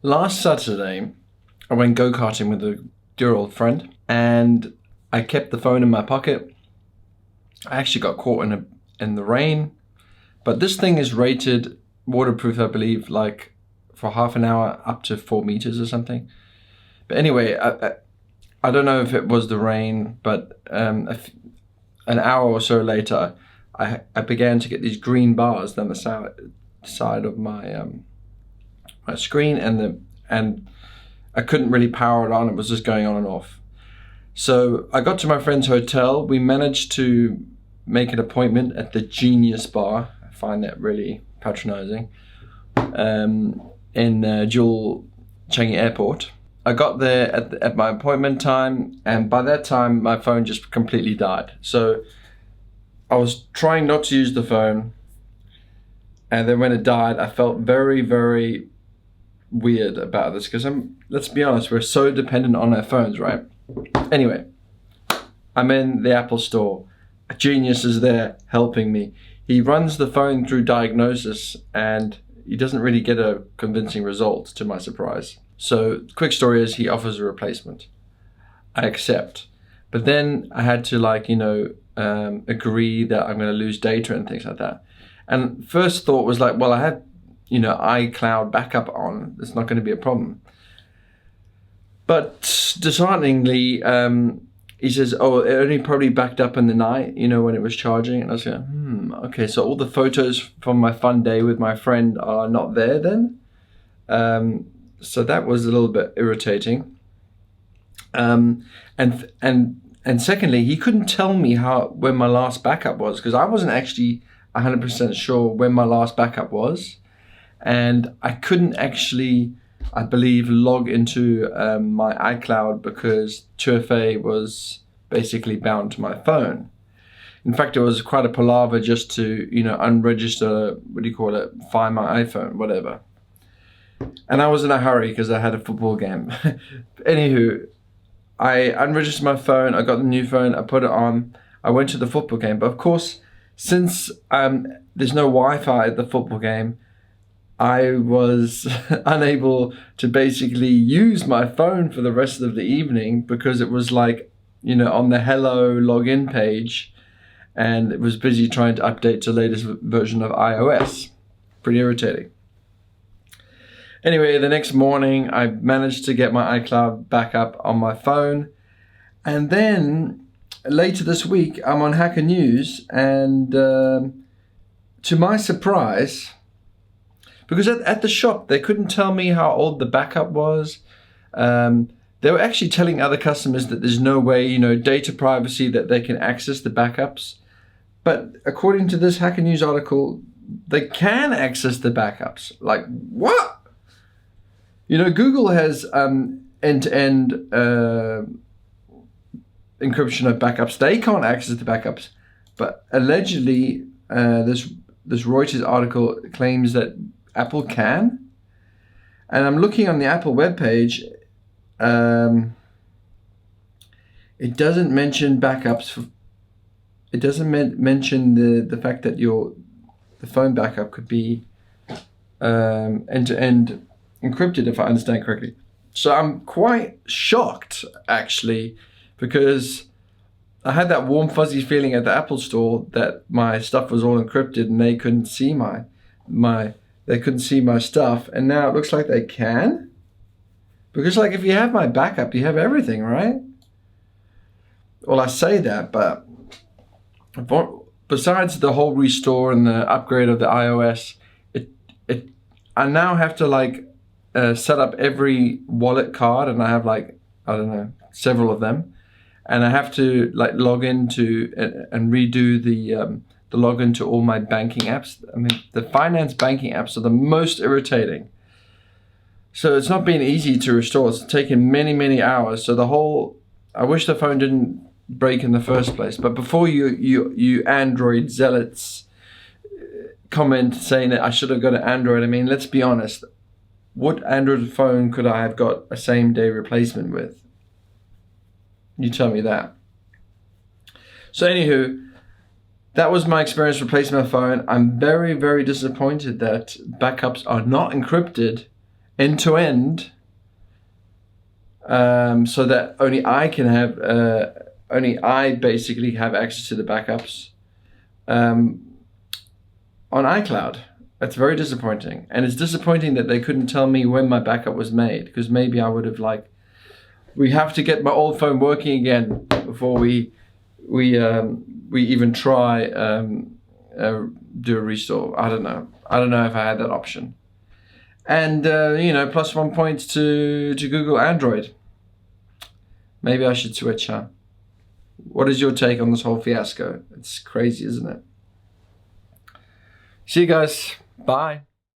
Last Saturday, I went go-karting with a dear old friend, and I kept the phone in my pocket. I actually got caught in the rain, but this thing is rated waterproof, I believe, like for half an hour up to 4 meters or something. But anyway, I don't know if it was the rain, but an hour or so later, I began to get these green bars down the side of my my screen, and I couldn't really power it on. It was just going on and off. So I got to my friend's hotel. We managed to make an appointment at the Genius Bar. I find that really patronizing. In Jewel Changi Airport. I got there at my appointment time, and by that time my phone just completely died. So I was trying not to use the phone, and then when it died, I felt very, very weird about this, because let's be honest, we're so dependent on our phones, right? Anyway, I'm in the Apple store. A genius is there helping me. He runs the phone through diagnosis, and he doesn't really get a convincing result, to my surprise. So quick story is he offers a replacement. I accept. But then I had to agree that I'm going to lose data and things like that. And first thought was like, well, I have, iCloud backup on. It's not going to be a problem. But dishearteningly, he says, oh, it only probably backed up in the night, when it was charging. And I was like, okay, so all the photos from my fun day with my friend are not there then? So that was a little bit irritating. And secondly, he couldn't tell me when my last backup was, because I wasn't actually 100% sure when my last backup was. And I couldn't actually, I believe, log into my iCloud because 2FA was basically bound to my phone. In fact, it was quite a palaver just to, unregister, find my iPhone, whatever. And I was in a hurry because I had a football game. Anywho, I unregistered my phone, I got the new phone, I put it on, I went to the football game. But of course, since there's no Wi-Fi at the football game, I was unable to basically use my phone for the rest of the evening, because it was on the hello login page, and it was busy trying to update to the latest version of iOS. Pretty irritating. Anyway, the next morning, I managed to get my iCloud back up on my phone. And then later this week, I'm on Hacker News, and to my surprise, because at the shop, they couldn't tell me how old the backup was. They were actually telling other customers that there's no way, data privacy, that they can access the backups. But according to this Hacker News article, they can access the backups. Like, what? Google has end-to-end encryption of backups. They can't access the backups. But allegedly, this Reuters article claims that Apple can. And I'm looking on the Apple webpage. It doesn't mention backups. It doesn't mention the fact that the phone backup could be end-to-end encrypted, if I understand correctly. So I'm quite shocked, actually, because I had that warm fuzzy feeling at the Apple store that my stuff was all encrypted and they couldn't see my stuff, and now it looks like they can. Because if you have my backup, you have everything, right? Well, I say that, but besides the whole restore and the upgrade of the iOS, I now have to set up every wallet card, and I have several of them, and I have to log into and redo the login to all my banking apps. I mean, the finance banking apps are the most irritating. So it's not been easy to restore. It's taken many, many hours. So I wish the phone didn't break in the first place. But before you Android zealots comment saying that I should have got an Android, I mean, let's be honest. What Android phone could I have got a same-day replacement with? You tell me that. So anywho, that was my experience replacing my phone. I'm very, very disappointed that backups are not encrypted end to end, so that only I can have, only I basically have access to the backups on iCloud. That's very disappointing. And it's disappointing that they couldn't tell me when my backup was made, because maybe I would have like, we have to get my old phone working again before we even try do a restore. I don't know. I don't know if I had that option. And you know, plus 1 point to Google Android. Maybe I should switch, huh? What is your take on this whole fiasco? It's crazy, isn't it? See you guys. Bye.